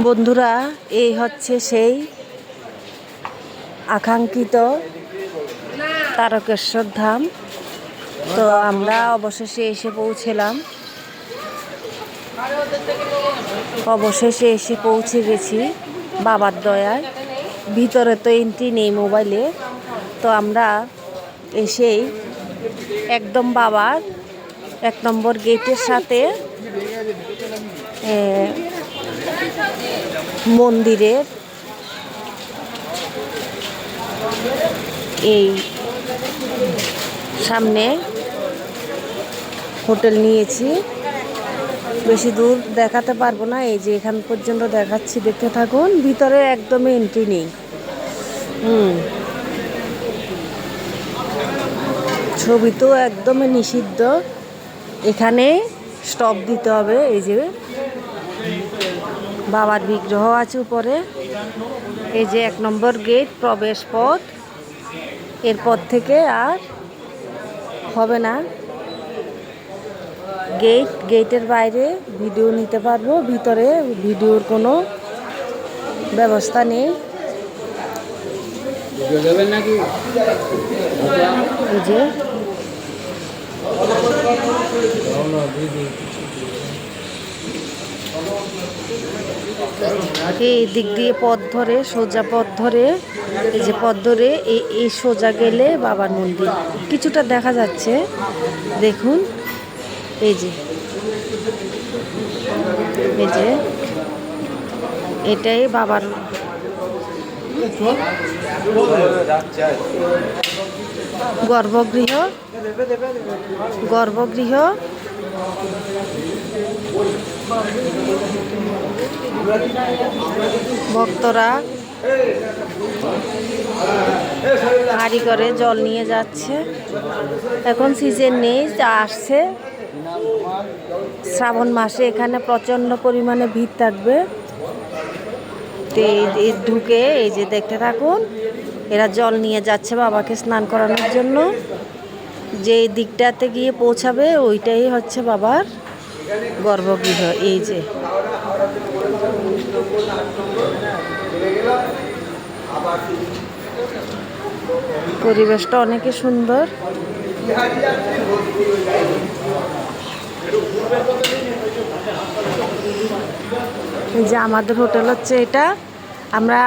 বন্ধুরা, এই হচ্ছে সেই আকাঙ্ক্ষিত তারকেশ্বর ধাম। তো আমরা অবশেষে এসে পৌঁছলাম, পৌঁছে গেছি বাবার দয়ায়। ভিতরে তো এন্ট্রি নেই মোবাইলে, তো আমরা এসেই একদম বাবার 1 নম্বর গেটের সাথে মন্দিরের এই সামনে হোটেল নিয়েছি। বেশি দূর দেখাতে পারবো না, এই যে এখান পর্যন্ত দেখাচ্ছি, দেখতে থাকুন। ভিতরে একদমই এন্ট্রি নেই। ছবি তো একদমই নিষিদ্ধ, এখানে স্টপ দিতে হবে। এই যে বাবার বিগ্রহ আছে উপরে। এই যে 1 নম্বর গেট, প্রবেশ পথ। এরপর থেকে আর হবে না। গেটের বাইরে ভিডিও নিতে পারবো, ভিতরে ভিডিওর কোনো ব্যবস্থা নেই। এই যে এই দিক দিয়ে পথ ধরে, সোজা পথ ধরে, এই যে পথ ধরে এই সোজা গেলে বাবার মন্দির কিছুটা দেখা যাচ্ছে, দেখুন। এই যে এটাই বাবার গর্ভগৃহ। ভক্তরা হাঁড়ি করে জল নিয়ে যাচ্ছে। এখন সিজন নেই, যা আসছে শ্রাবণ মাসে এখানে প্রচণ্ড পরিমাণে ভিড় থাকবে। তো ঢুকে এই যে দেখতে থাকুন, এরা জল নিয়ে যাচ্ছে বাবাকে স্নান করানোর জন্য। যে দিকটাতে গিয়ে পৌঁছাবে ওইটাই হচ্ছে বাবার গর্ভগৃহ। এই যে পরিবেশটা অনেক সুন্দর। যে আমাদের হোটেল হচ্ছে এটা। আমরা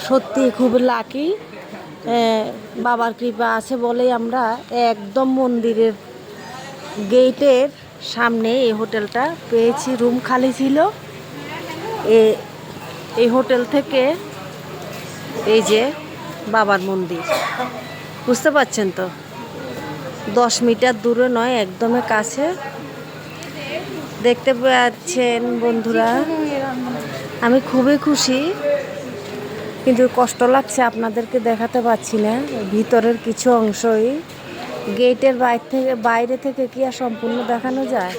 সত্যি খুব লাকি, বাবার কৃপা আছে বলেই আমরা একদম মন্দিরের গেটের সামনে এই হোটেলটা পেয়েছি। রুম খালি ছিল। এই হোটেল থেকে এই যে বাবার মন্দির, বুঝতে পারছেন তো, 10 মিটার দূরে নয়, একদমই কাছে। দেখতে পাচ্ছেন বন্ধুরা, আমি খুবই খুশি, কিন্তু কষ্ট লাগছে, আপনাদেরকে দেখাতে পাচ্ছি না ভিতরের কিছু অংশই। গেটের বাইরে থেকে কি আর সম্পূর্ণ দেখানো যায়?